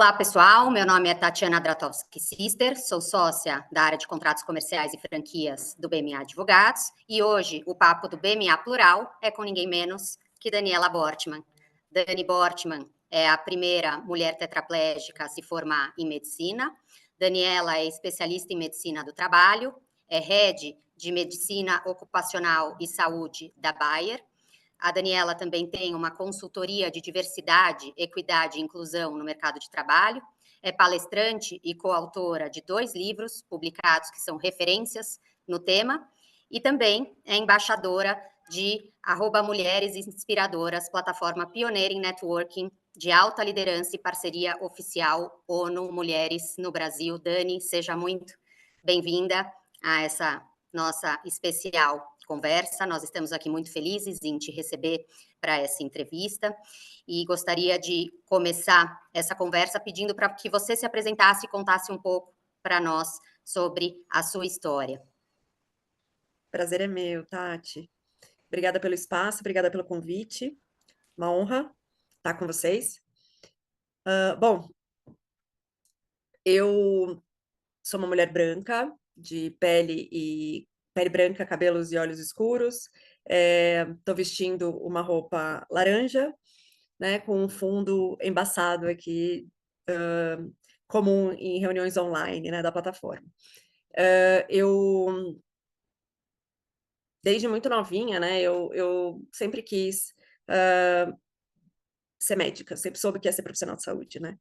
Olá, pessoal. Meu nome é Tatiana Dratowski-Sister, sou sócia da área de contratos comerciais e franquias do BMA Advogados e hoje o papo do BMA Plural é com ninguém menos que Daniela Bortmann. Dani Bortmann é a primeira mulher tetraplégica a se formar em medicina. Daniela é especialista em medicina do trabalho, é head de medicina ocupacional e saúde da Bayer. A Daniela também tem uma consultoria de diversidade, equidade e inclusão no mercado de trabalho. É palestrante e coautora de 2 livros publicados que são referências no tema. E também é embaixadora de @Mulheres Inspiradoras, plataforma pioneira em networking de alta liderança e parceria oficial ONU Mulheres no Brasil. Dani, seja muito bem-vinda a essa nossa especial conversa. Nós estamos aqui muito felizes em te receber para essa entrevista e gostaria de começar essa conversa pedindo para que você se apresentasse e contasse um pouco para nós sobre a sua história. Prazer é meu, Tati. Obrigada pelo espaço, obrigada pelo convite. Uma honra estar com vocês. Bom, eu sou uma mulher branca, de pele branca, cabelos e olhos escuros. Estou vestindo uma roupa laranja, né, com um fundo embaçado aqui, comum em reuniões online, né, da plataforma. Eu Desde muito novinha, né, eu sempre quis ser médica, sempre soube que ia ser profissional de saúde, né.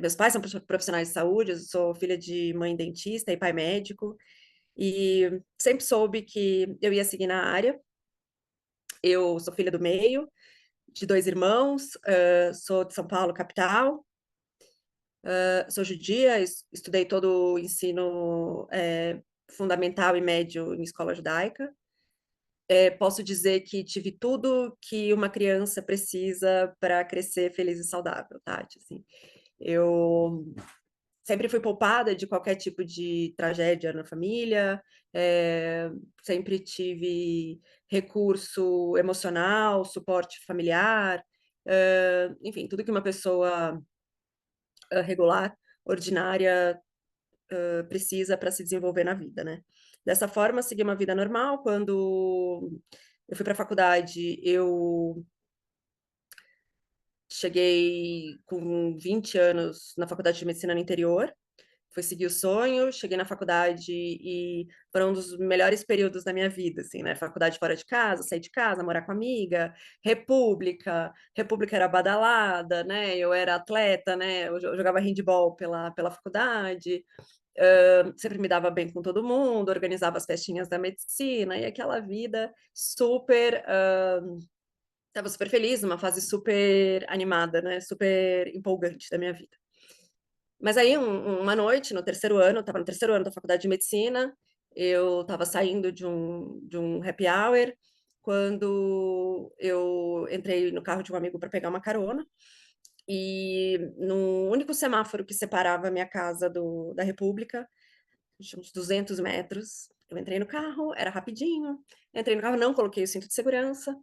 Meus pais são profissionais de saúde, eu sou filha de mãe dentista e pai médico, e sempre soube que eu ia seguir na área. Eu sou filha do meio, de 2 irmãos, sou de São Paulo, capital, sou judia, estudei todo o ensino, fundamental e médio em escola judaica. Posso dizer que tive tudo que uma criança precisa para crescer feliz e saudável, Tati, assim. Eu sempre fui poupada de qualquer tipo de tragédia na família, sempre tive recurso emocional, suporte familiar, enfim, tudo que uma pessoa, regular, ordinária, precisa para se desenvolver na vida, né. Dessa forma, segui uma vida normal. Quando eu fui para a faculdade, eu cheguei com 20 anos na faculdade de medicina no interior, fui seguir o sonho, cheguei na faculdade e foram um dos melhores períodos da minha vida, assim, né, faculdade fora de casa, sair de casa, morar com amiga, república era badalada, né, eu era atleta, né, eu jogava handball pela faculdade, sempre me dava bem com todo mundo, organizava as festinhas da medicina e aquela vida super, estava super feliz, numa fase super animada, né, super empolgante da minha vida. Mas aí uma noite, no terceiro ano, eu estava no terceiro ano da faculdade de medicina, eu estava saindo de um happy hour, quando eu entrei no carro de um amigo para pegar uma carona, e no único semáforo que separava a minha casa da República, tinha uns 200 metros, eu entrei no carro, era rapidinho, entrei no carro, não coloquei o cinto de segurança,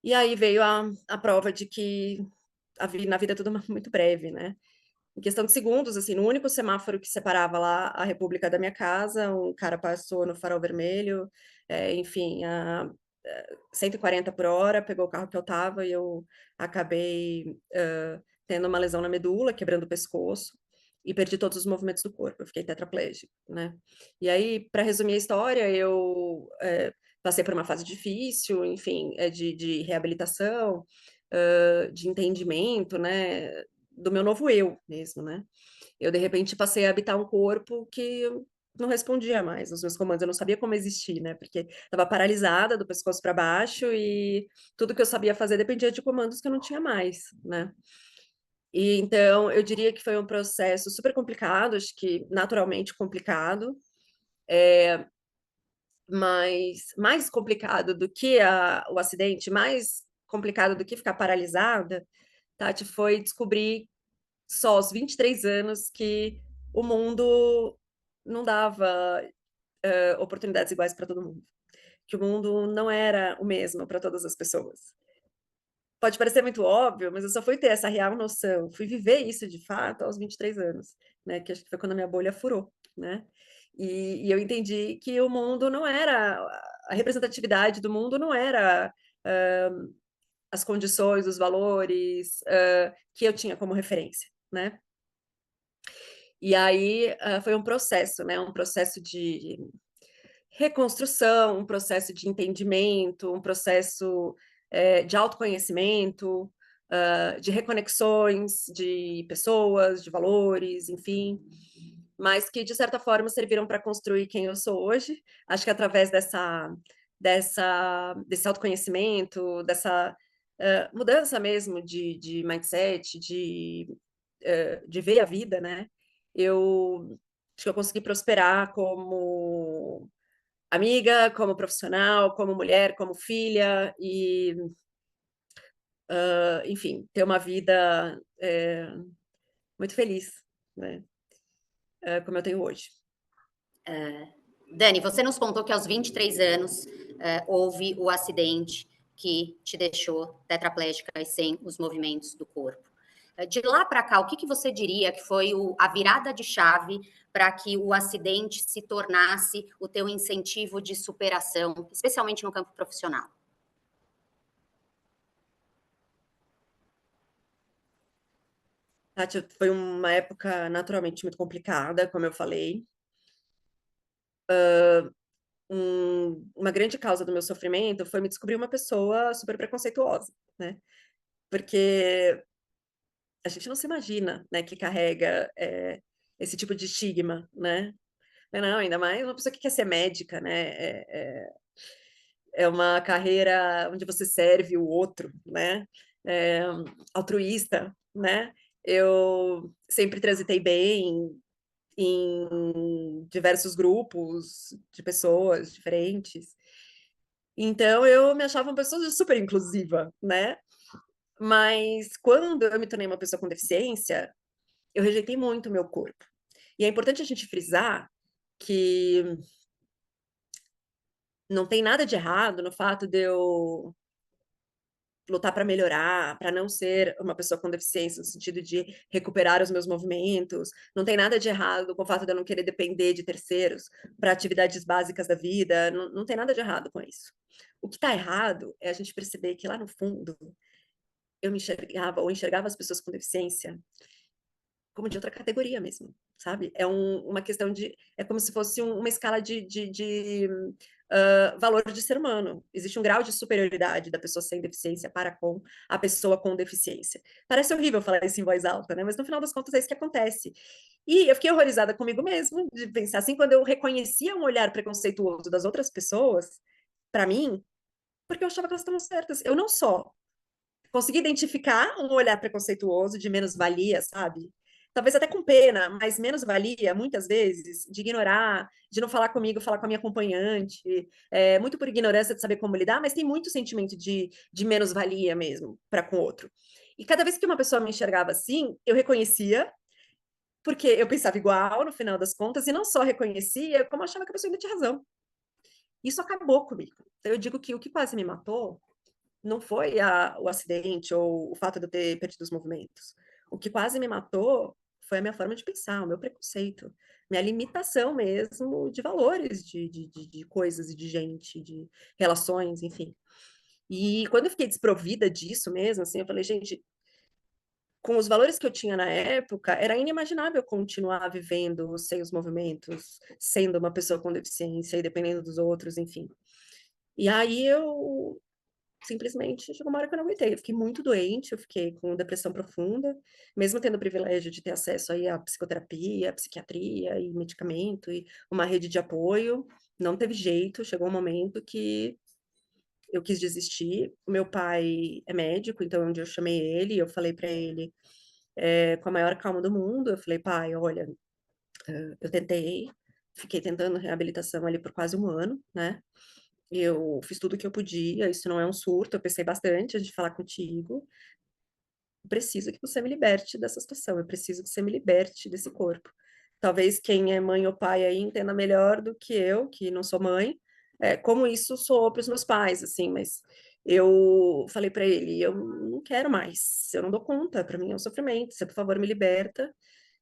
e aí veio a prova de que na vida é tudo muito breve, né. Em questão de segundos, assim, no único semáforo que separava lá a República da minha casa, um cara passou no farol vermelho, enfim, a 140 por hora, pegou o carro que eu estava e eu acabei, tendo uma lesão na medula, quebrando o pescoço, e perdi todos os movimentos do corpo, eu fiquei tetraplégica, né. E aí, para resumir a história, eu, passei por uma fase difícil, enfim, de reabilitação, de entendimento, né, do meu novo eu mesmo, né. Eu, de repente, passei a habitar um corpo que eu não respondia mais aos meus comandos, eu não sabia como existir, né, porque estava paralisada do pescoço para baixo e tudo que eu sabia fazer dependia de comandos que eu não tinha mais, né. E então eu diria que foi um processo super complicado, acho que naturalmente complicado, mas mais complicado do que o acidente, mais complicado do que ficar paralisada, Tati, foi descobrir só aos 23 anos que o mundo não dava, oportunidades iguais para todo mundo, que o mundo não era o mesmo para todas as pessoas. pode parecer muito óbvio, mas eu só fui ter essa real noção, fui viver isso de fato aos 23 anos, né, que acho que foi quando a minha bolha furou, né. E eu entendi que o mundo não era a representatividade do mundo não era, as condições, os valores, que eu tinha como referência, né. E aí, foi um processo, né, um processo de reconstrução, um processo de entendimento, um processo, de autoconhecimento, de reconexões de pessoas, de valores, enfim, mas que de certa forma serviram para construir quem eu sou hoje. Acho que através desse autoconhecimento, dessa, mudança mesmo de mindset, de ver a vida, né, eu acho que eu consegui prosperar como amiga, como profissional, como mulher, como filha e, enfim, ter uma vida, muito feliz, né, como eu tenho hoje. Dani, você nos contou que aos 23 anos houve o acidente que te deixou tetraplégica e sem os movimentos do corpo. De lá para cá, o que, que você diria que foi a virada de chave para que o acidente se tornasse o teu incentivo de superação, especialmente no campo profissional? Tati, foi uma época naturalmente muito complicada, como eu falei. Uma grande causa do meu sofrimento foi me descobrir uma pessoa super preconceituosa, né, porque a gente não se imagina, né, que carrega, esse tipo de estigma, né. Não, ainda mais uma pessoa que quer ser médica, né, é uma carreira onde você serve o outro, né, eh, altruísta, né. Eu sempre transitei bem em diversos grupos de pessoas diferentes, então eu me achava uma pessoa super inclusiva, né. Mas quando eu me tornei uma pessoa com deficiência, eu rejeitei muito o meu corpo. E é importante a gente frisar que não tem nada de errado no fato de eu lutar para melhorar, para não ser uma pessoa com deficiência, no sentido de recuperar os meus movimentos. Não tem nada de errado com o fato de eu não querer depender de terceiros para atividades básicas da vida, não tem nada de errado com isso. O que está errado é a gente perceber que lá no fundo eu me enxergava ou enxergava as pessoas com deficiência como de outra categoria mesmo, sabe. É uma questão de é como se fosse uma escala de valor de ser humano. Existe um grau de superioridade da pessoa sem deficiência para com a pessoa com deficiência. Parece horrível falar isso em voz alta, né, mas no final das contas é isso que acontece. E eu fiquei horrorizada comigo mesma, de pensar assim, quando eu reconhecia um olhar preconceituoso das outras pessoas, para mim, porque eu achava que elas estavam certas. Eu não só consegui identificar um olhar preconceituoso de menos-valia, sabe. Talvez até com pena, mas menos-valia, muitas vezes, de ignorar, de não falar comigo, falar com a minha acompanhante, muito por ignorância de saber como lidar, mas tem muito sentimento de menos-valia mesmo, para com o outro. E cada vez que uma pessoa me enxergava assim, eu reconhecia, porque eu pensava igual, no final das contas, e não só reconhecia, como achava que a pessoa ainda tinha razão. Isso acabou comigo. Então eu digo que o que quase me matou não foi o acidente ou o fato de eu ter perdido os movimentos. O que quase me matou foi a minha forma de pensar, o meu preconceito, minha limitação mesmo de valores, de coisas e de gente, de relações, enfim. E quando eu fiquei desprovida disso mesmo, assim, eu falei: "Gente, com os valores que eu tinha na época, era inimaginável continuar vivendo sem os movimentos, sendo uma pessoa com deficiência e dependendo dos outros", enfim. E aí eu simplesmente chegou uma hora que eu não aguentei, eu fiquei muito doente, eu fiquei com depressão profunda, mesmo tendo o privilégio de ter acesso aí à psicoterapia, à psiquiatria e medicamento e uma rede de apoio, não teve jeito, chegou um momento que eu quis desistir. O meu pai é médico, então um dia eu chamei ele, eu falei para ele, com a maior calma do mundo, eu falei: "Pai, olha, eu tentei, fiquei tentando reabilitação ali por quase um ano, né, eu fiz tudo o que eu podia, isso não é um surto, eu pensei bastante antes de falar contigo. Eu preciso que você me liberte dessa situação, eu preciso que você me liberte desse corpo. Talvez quem é mãe ou pai aí entenda melhor do que eu, que não sou mãe, como isso soou para os meus pais, assim, mas eu falei para ele, eu não quero mais, eu não dou conta, para mim é um sofrimento, você, por favor, me liberta.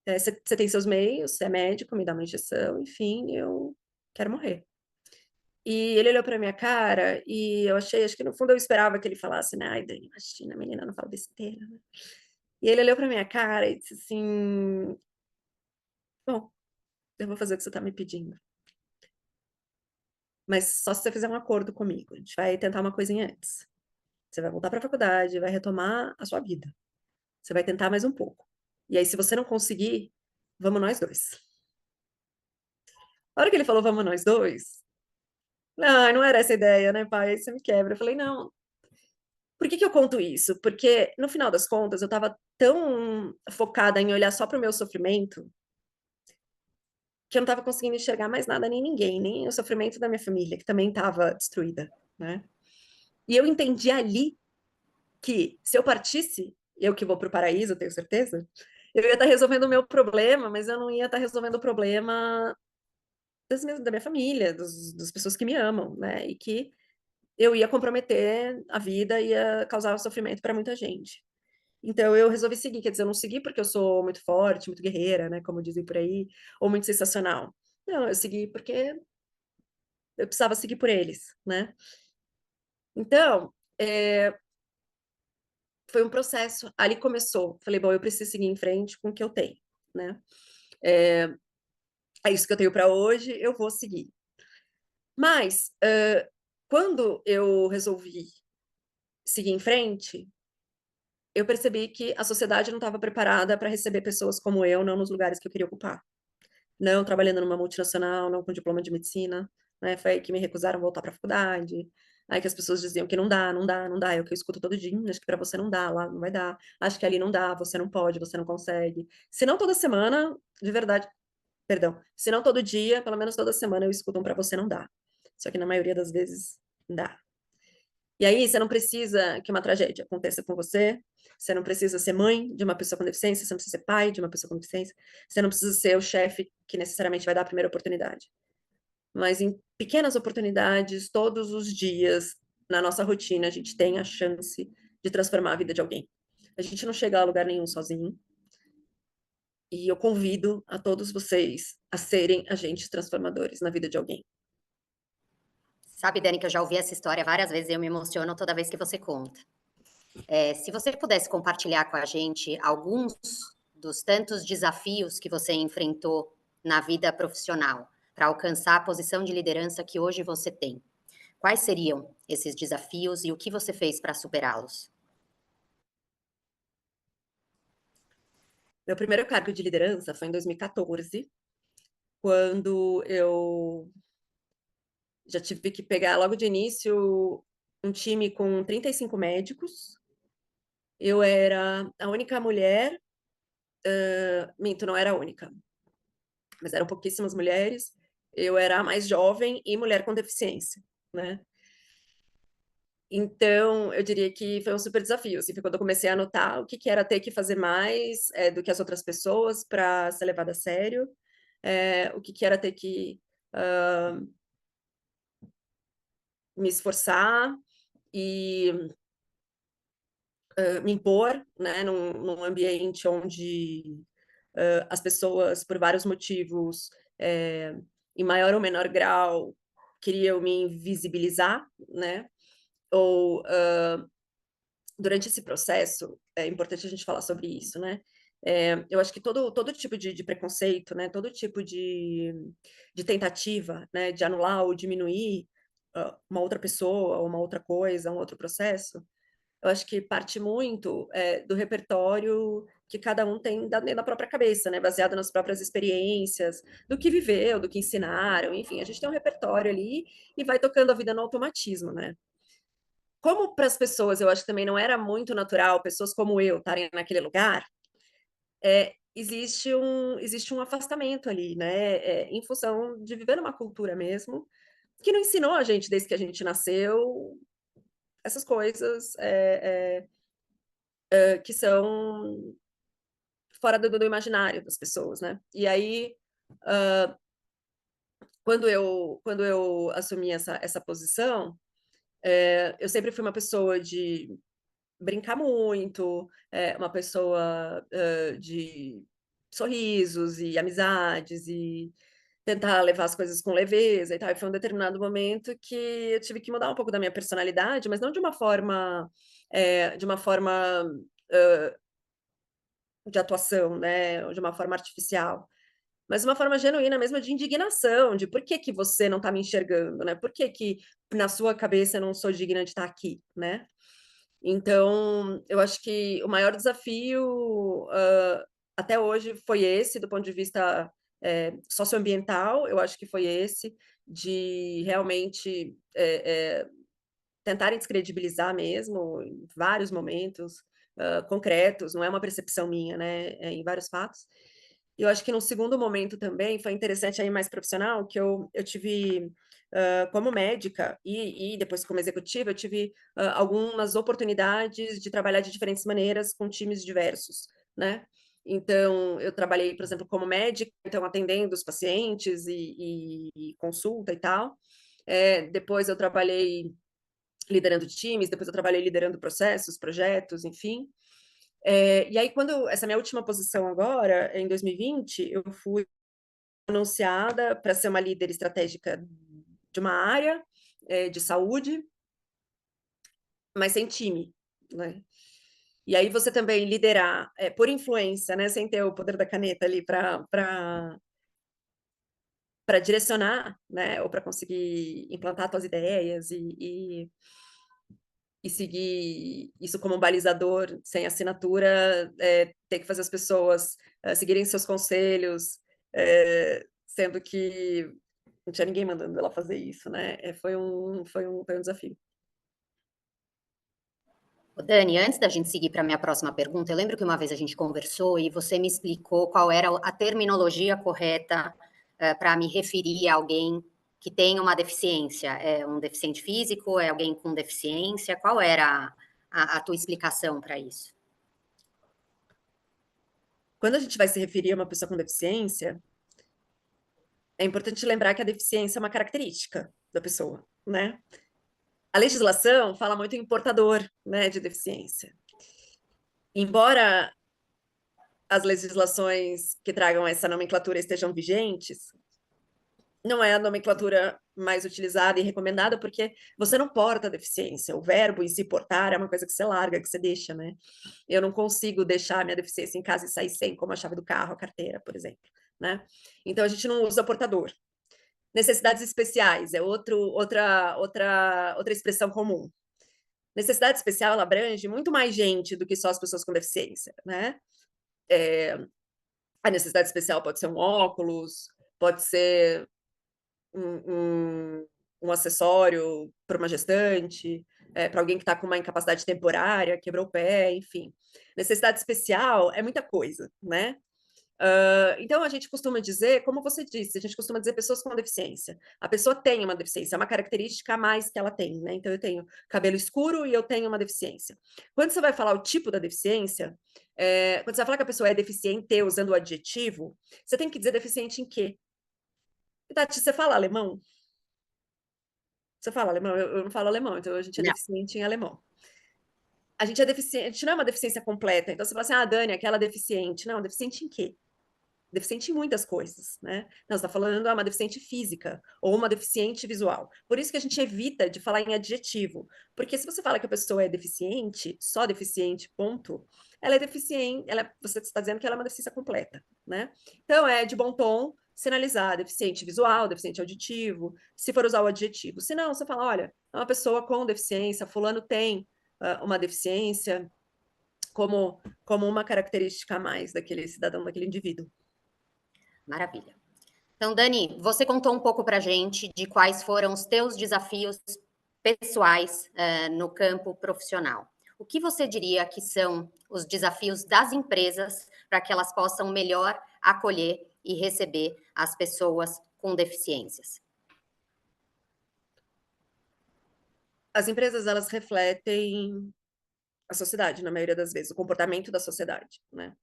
Você tem seus meios, você é médico, me dá uma injeção, enfim, eu quero morrer. E ele olhou para minha cara e eu achei, acho que no fundo eu esperava que ele falasse, né, ai, Dani, imagina, a menina não fala besteira, né? E ele olhou para minha cara e disse assim, bom, eu vou fazer o que você está me pedindo, mas só se você fizer um acordo comigo, a gente vai tentar uma coisinha antes. Você vai voltar para a faculdade, vai retomar a sua vida. Você vai tentar mais um pouco. E aí, se você não conseguir, vamos nós dois. A hora que ele falou, vamos nós dois, não, não era essa a ideia, né, pai? Aí você me quebra. Eu falei, não. Por que que eu conto isso? Porque, no final das contas, eu estava tão focada em olhar só para o meu sofrimento, que eu não estava conseguindo enxergar mais nada nem ninguém, nem o sofrimento da minha família, que também estava destruída, né? E eu entendi ali que se eu partisse, eu que vou para o paraíso, eu tenho certeza, eu ia estar resolvendo o meu problema, mas eu não ia estar resolvendo o problema da minha família, das pessoas que me amam, né? E que eu ia comprometer a vida, ia causar sofrimento para muita gente. Então eu resolvi seguir, quer dizer, eu não segui porque eu sou muito forte, muito guerreira, né? Como dizem por aí, ou muito sensacional. Não, eu segui porque eu precisava seguir por eles, né? Então, foi um processo. Ali começou. Falei, bom, eu preciso seguir em frente com o que eu tenho, né? É, é isso que eu tenho para hoje, eu vou seguir. Mas, quando eu resolvi seguir em frente, eu percebi que a sociedade não estava preparada para receber pessoas como eu, não nos lugares que eu queria ocupar. Não trabalhando numa multinacional, não com diploma de medicina, né? Foi aí que me recusaram voltar para a faculdade. Aí que as pessoas diziam que não dá, não dá, não dá. É o que eu escuto todo dia. Acho que para você não dá, lá não vai dar. Acho que ali não dá, você não pode, você não consegue. Se não toda semana, de verdade, perdão. Se não todo dia, pelo menos toda semana eu escuto um para você não dá. Só que na maioria das vezes dá. E aí você não precisa que uma tragédia aconteça com você, você não precisa ser mãe de uma pessoa com deficiência, você não precisa ser pai de uma pessoa com deficiência, você não precisa ser o chefe que necessariamente vai dar a primeira oportunidade. Mas em pequenas oportunidades, todos os dias, na nossa rotina, a gente tem a chance de transformar a vida de alguém. A gente não chega a lugar nenhum sozinho. E eu convido a todos vocês a serem agentes transformadores na vida de alguém. Sabe, Dani, que eu já ouvi essa história várias vezes e eu me emociono toda vez que você conta. Se você pudesse compartilhar com a gente alguns dos tantos desafios que você enfrentou na vida profissional para alcançar a posição de liderança que hoje você tem, quais seriam esses desafios e o que você fez para superá-los? Meu primeiro cargo de liderança foi em 2014, quando eu já tive que pegar logo de início um time com 35 médicos. Eu era a única mulher, minto, não era a única, mas eram pouquíssimas mulheres. Eu era a mais jovem e mulher com deficiência, né? Então, eu diria que foi um super desafio, assim, foi quando eu comecei a notar o que que era ter que fazer mais, do que as outras pessoas para ser levada a sério, o que que era ter que, hã, me esforçar e, me impor, né, num ambiente onde, as pessoas, por vários motivos, em maior ou menor grau, queriam me invisibilizar, né, ou, durante esse processo, é importante a gente falar sobre isso, né, eu acho que todo tipo de preconceito, né, todo tipo de tentativa, né, de anular ou diminuir, uma outra pessoa, ou uma outra coisa, um outro processo, eu acho que parte muito, do repertório que cada um tem da dentro da própria cabeça, né, baseado nas próprias experiências, do que viveu, do que ensinaram, enfim, a gente tem um repertório ali e vai tocando a vida no automatismo, né. Como para as pessoas eu acho que também não era muito natural pessoas como eu estarem naquele lugar, existe um afastamento ali, né, em função de viver numa cultura mesmo, que não ensinou a gente desde que a gente nasceu, essas coisas, que são fora do imaginário das pessoas, né. E aí, quando eu assumi essa posição, Eu sempre fui uma pessoa de brincar muito, uma pessoa, de sorrisos e amizades e tentar levar as coisas com leveza e tal, e foi um determinado momento que eu tive que mudar um pouco da minha personalidade, mas não de uma forma, de atuação, né, ou de uma forma artificial, mas uma forma genuína mesmo de indignação, de por que que você não está me enxergando, né, por que que na sua cabeça eu não sou digna de estar aqui, né. Então, eu acho que o maior desafio, até hoje foi esse, do ponto de vista, socioambiental, eu acho que foi esse, de realmente, tentarem descredibilizar mesmo, em vários momentos, concretos, não é uma percepção minha, né, em vários fatos. E eu acho que num segundo momento também foi interessante aí mais profissional, que eu tive, como médica e depois como executiva, eu tive, algumas oportunidades de trabalhar de diferentes maneiras com times diversos, né. Então eu trabalhei, por exemplo, como médica, então atendendo os pacientes e consulta e tal. Depois eu trabalhei liderando times, depois eu trabalhei liderando processos, projetos, enfim. E aí quando essa minha última posição agora, em 2020, eu fui anunciada para ser uma líder estratégica de uma área, de saúde, mas sem time, né. E aí você também liderar, por influência, né, sem ter o poder da caneta ali para direcionar, né, ou para conseguir implantar tuas ideias e seguir isso como um balizador sem assinatura, ter que fazer as pessoas, seguirem seus conselhos, sendo que não tinha ninguém mandando ela fazer isso, né, foi um desafio. Ô, Dani, antes da gente seguir para a minha próxima pergunta, eu lembro que uma vez a gente conversou e você me explicou qual era a terminologia correta, para me referir a alguém que tem uma deficiência. É um deficiente físico? É alguém com deficiência? Qual era a tua explicação para isso? Quando a gente vai se referir a uma pessoa com deficiência, é importante lembrar que a deficiência é uma característica da pessoa, né. A legislação fala muito em portador, né, de deficiência. Embora as legislações que tragam essa nomenclatura estejam vigentes, não é a nomenclatura mais utilizada e recomendada, porque você não porta a deficiência, o verbo em si portar é uma coisa que você larga, que você deixa, né. Eu não consigo deixar a minha deficiência em casa e sair sem, como a chave do carro, a carteira, por exemplo, né. Então a gente não usa portador. Necessidades especiais é outra expressão comum. Necessidade especial, ela abrange muito mais gente do que só as pessoas com deficiência, né. Eh, a necessidade especial pode ser um óculos, pode ser um um acessório para uma gestante, para alguém que está com uma incapacidade temporária, quebrou o pé, enfim. Necessidade especial é muita coisa, né. Então a gente costuma dizer, como você disse, a gente costuma dizer pessoas com deficiência. A pessoa tem uma deficiência, é uma característica a mais que ela tem, né. Então eu tenho cabelo escuro e eu tenho uma deficiência. Quando você vai falar o tipo da deficiência, quando você vai falar que a pessoa é deficiente usando o adjetivo, você tem que dizer deficiente em quê? Tati, você fala alemão? Você fala alemão? Eu não falo alemão, então a gente é Não. deficiente em alemão. A gente é deficiente, a gente não é uma deficiência completa, então você fala assim: "Ah, Dani, aquela deficiente". Não, deficiente em quê? Deficiente em muitas coisas, né. Não, você tá falando, uma deficiente física ou uma deficiente visual. Por isso que a gente evita de falar em adjetivo, porque se você fala que a pessoa é deficiente, só deficiente, ponto, ela é deficiente, você está dizendo que ela é uma deficiência completa, né. Então é de bom tom sinalizar deficiente visual, deficiente auditivo, se for usar o adjetivo. Se não, você fala: "Olha, é uma pessoa com deficiência, fulano tem, uma deficiência", como uma característica a mais daquele cidadão, daquele indivíduo. Maravilha. Então, Dani, você contou um pouco para a gente de quais foram os teus desafios pessoais, no campo profissional. O que você diria que são os desafios das empresas para que elas possam melhor acolher e receber as pessoas com deficiências? As empresas, elas refletem a sociedade, na maioria das vezes, o comportamento da sociedade, né.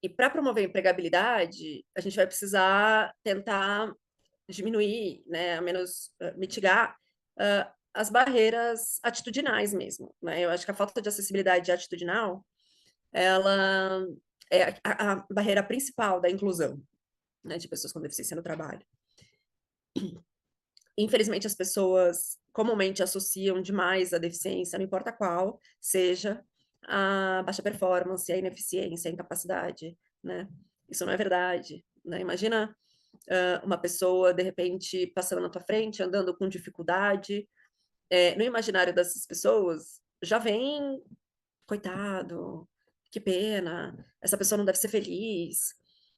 E para promover a empregabilidade, a gente vai precisar tentar diminuir, né, ao menos, mitigar as barreiras atitudinais mesmo, né? Eu acho que a falta de acessibilidade atitudinal, ela é a barreira principal da inclusão, né, de pessoas com deficiência no trabalho. Infelizmente, as pessoas comumente associam demais a deficiência, não importa qual, seja a baixa performance, a ineficiência, a incapacidade, né? Isso não é verdade, né? Imagina uma pessoa, de repente, passando na tua frente, andando com dificuldade. No imaginário dessas pessoas, já vem, coitado, que pena, essa pessoa não deve ser feliz,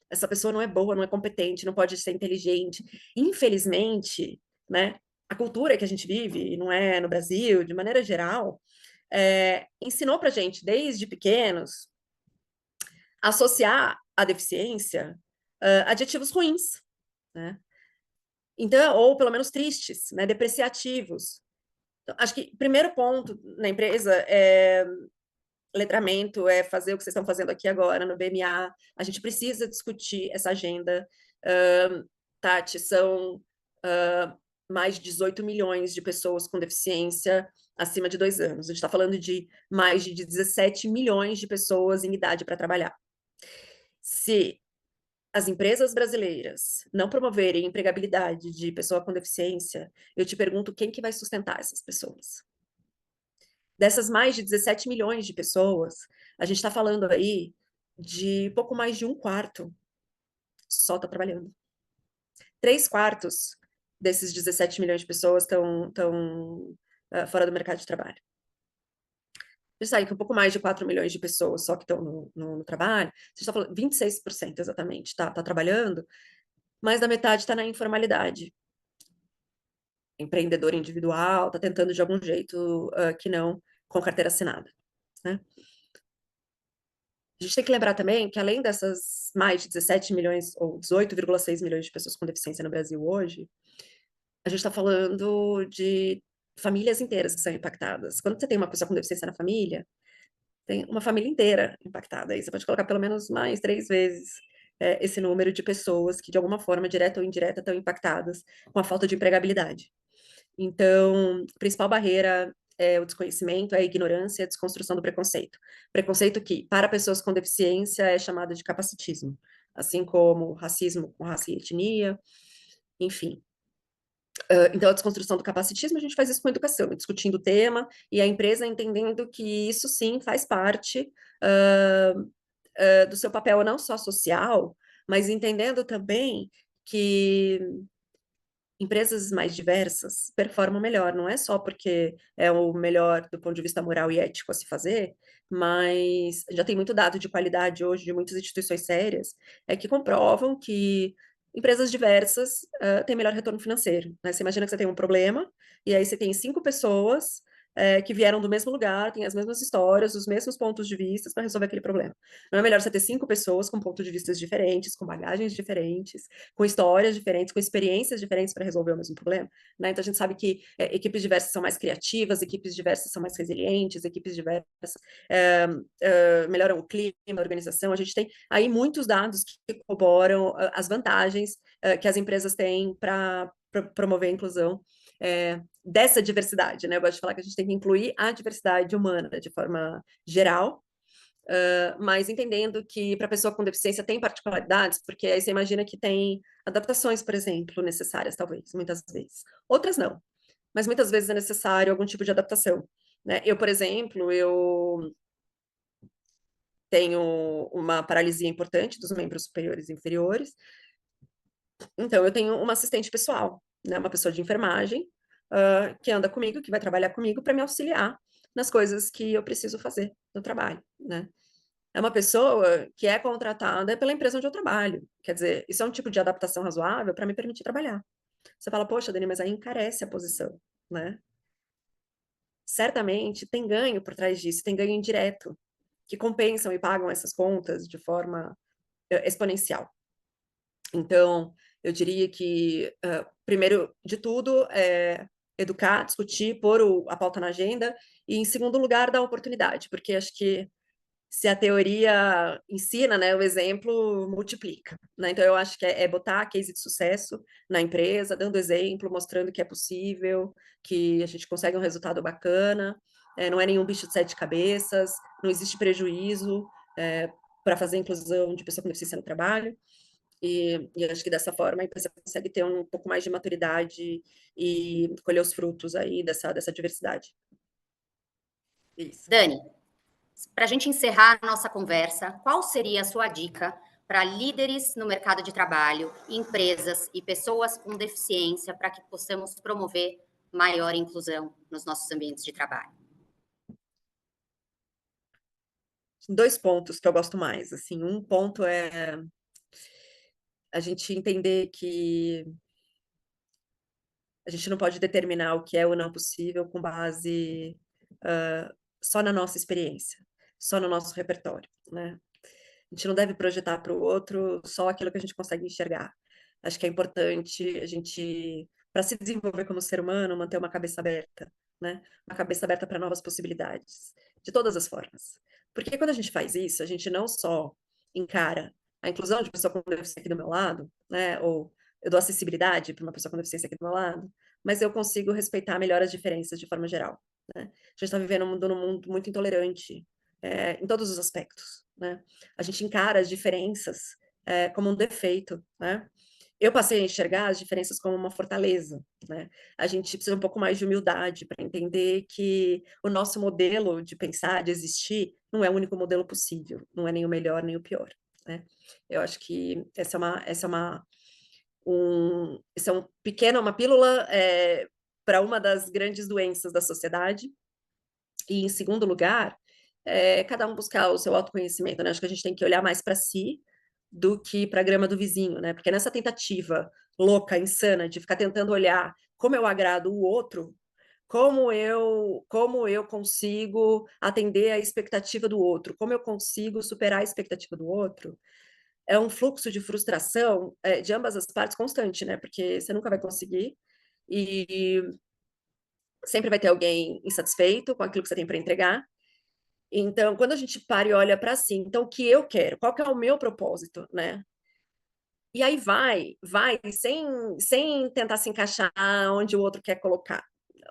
essa pessoa não é boa, não é competente, não pode ser inteligente. Infelizmente, né, a cultura que a gente vive, e não é no Brasil, de maneira geral, ensinou pra gente, desde pequenos, associar a deficiência adjetivos ruins, né? Então, ou pelo menos tristes, né, depreciativos. Então, acho que primeiro ponto na empresa é letramento, é fazer o que vocês estão fazendo aqui agora no BMA. A gente precisa discutir essa agenda. Tati, são mais de 18 milhões de pessoas com deficiência acima de 2 anos. A gente está falando de mais de 17 milhões de pessoas em idade para trabalhar. Se as empresas brasileiras não promoverem empregabilidade de pessoa com deficiência, eu te pergunto quem que vai sustentar essas pessoas? Dessas mais de 17 milhões de pessoas, a gente está falando aí de pouco mais de um quarto só está trabalhando. 3/4 desses 17 milhões de pessoas estão fora do mercado de trabalho. A gente sabe que um pouco mais de 4 milhões de pessoas só que estão no trabalho, você está falando 26% exatamente, tá trabalhando, mais da metade está na informalidade. Empreendedor individual, está tentando de algum jeito que não com carteira assinada, né? A gente tem que lembrar também que, além dessas mais de 17 milhões ou 18,6 milhões de pessoas com deficiência no Brasil hoje, a gente está falando de famílias inteiras que são impactadas. Quando você tem uma pessoa com deficiência na família, tem uma família inteira impactada. Aí você pode colocar pelo menos mais 3 vezes esse número de pessoas que, de alguma forma, direta ou indireta, estão impactadas com a falta de empregabilidade. Então, a principal barreira é o desconhecimento, é a ignorância, a desconstrução do preconceito. Preconceito que, para pessoas com deficiência, é chamado de capacitismo, assim como racismo com raça e etnia, enfim. Então, a desconstrução do capacitismo, a gente faz isso com a educação, discutindo o tema, e a empresa entendendo que isso, sim, faz parte do seu papel não só social, mas entendendo também que empresas mais diversas performam melhor, não é só porque é o melhor do ponto de vista moral e ético a se fazer, mas já tem muito dado de qualidade hoje de muitas instituições sérias, que comprovam que empresas diversas têm melhor retorno financeiro, né? Você imagina que você tem um problema, e aí você tem 5 pessoas que vieram do mesmo lugar, têm as mesmas histórias, os mesmos pontos de vista para resolver aquele problema. Não é melhor você ter 5 pessoas com pontos de vista diferentes, com bagagens diferentes, com histórias diferentes, com experiências diferentes para resolver o mesmo problema, né? Então a gente sabe que equipes diversas são mais criativas, equipes diversas são mais resilientes, equipes diversas melhoram o clima, a organização. A gente tem aí muitos dados que corroboram as vantagens que as empresas têm para promover a inclusão dessa diversidade, né? Eu gosto de falar que a gente tem que incluir a diversidade humana de forma geral, mas entendendo que para pessoa com deficiência tem particularidades, porque aí você imagina que tem adaptações, por exemplo, necessárias, talvez, muitas vezes. Outras não, mas muitas vezes é necessário algum tipo de adaptação, né? Eu, por exemplo, eu tenho uma paralisia importante dos membros superiores e inferiores, então eu tenho uma assistente pessoal, né? Uma pessoa de enfermagem, que anda comigo, que vai trabalhar comigo para me auxiliar nas coisas que eu preciso fazer no trabalho, né? É uma pessoa que é contratada pela empresa onde eu trabalho. Quer dizer, isso é um tipo de adaptação razoável para me permitir trabalhar. Você fala, poxa, Dani, mas aí encarece a posição, né? Certamente tem ganho por trás disso, tem ganho indireto, que compensam e pagam essas contas de forma exponencial. Então, eu diria que, primeiro de tudo, é educar, discutir, pôr a pauta na agenda, e, em segundo lugar, dar oportunidade, porque acho que se a teoria ensina, né, o exemplo multiplica, né? Então eu acho que é botar case de sucesso na empresa, dando exemplo, mostrando que é possível, que a gente consegue um resultado bacana, não é nenhum bicho de sete cabeças, não existe prejuízo para fazer inclusão de pessoa com deficiência no trabalho. E acho que dessa forma a empresa consegue ter um pouco mais de maturidade e colher os frutos aí dessa diversidade. Isso. Dani, para a gente encerrar a nossa conversa, qual seria a sua dica para líderes no mercado de trabalho, empresas e pessoas com deficiência para que possamos promover maior inclusão nos nossos ambientes de trabalho? 2 pontos que eu gosto mais, assim, um ponto é a gente entender que a gente não pode determinar o que é ou não possível com base, só na nossa experiência, só no nosso repertório, né. A gente não deve projetar para o outro só aquilo que a gente consegue enxergar. Acho que é importante a gente, para se desenvolver como ser humano, manter uma cabeça aberta, né, uma cabeça aberta para novas possibilidades, de todas as formas. Porque quando a gente faz isso, a gente não só encara a inclusão de pessoa com deficiência aqui do meu lado, né, ou eu dou acessibilidade para uma pessoa com deficiência aqui do meu lado, mas eu consigo respeitar melhor as diferenças de forma geral, né. A gente está vivendo num mundo muito intolerante, em todos os aspectos, né. A gente encara as diferenças, como um defeito, né. Eu passei a enxergar as diferenças como uma fortaleza, né. A gente precisa um pouco mais de humildade para entender que o nosso modelo de pensar, de existir, não é o único modelo possível, não é nem o melhor nem o pior, né. Eu acho que esse é uma pílula, para uma das grandes doenças da sociedade. E em segundo lugar, cada um buscar o seu autoconhecimento, né, acho que a gente tem que olhar mais para si, do que para a grama do vizinho, né, porque nessa tentativa louca, insana, de ficar tentando olhar como eu agrado o outro, como eu consigo atender a expectativa do outro, como eu consigo superar a expectativa do outro, é um fluxo de frustração, de ambas as partes constante, né, porque você nunca vai conseguir, e sempre vai ter alguém insatisfeito com aquilo que você tem para entregar. Então, quando a gente para e olha para si, então o que eu quero? Qual que é o meu propósito, né? E aí vai sem tentar se encaixar onde o outro quer colocar,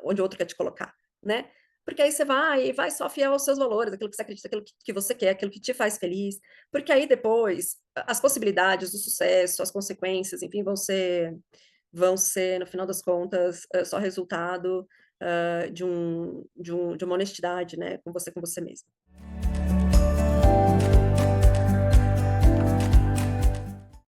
onde o outro quer te colocar, né? Porque aí você vai só fiel aos seus valores, aquilo que você acredita, aquilo que você quer, aquilo que te faz feliz, porque aí depois as possibilidades do sucesso, as consequências, enfim, vão ser no final das contas, só resultado, de uma honestidade, né, com você mesmo.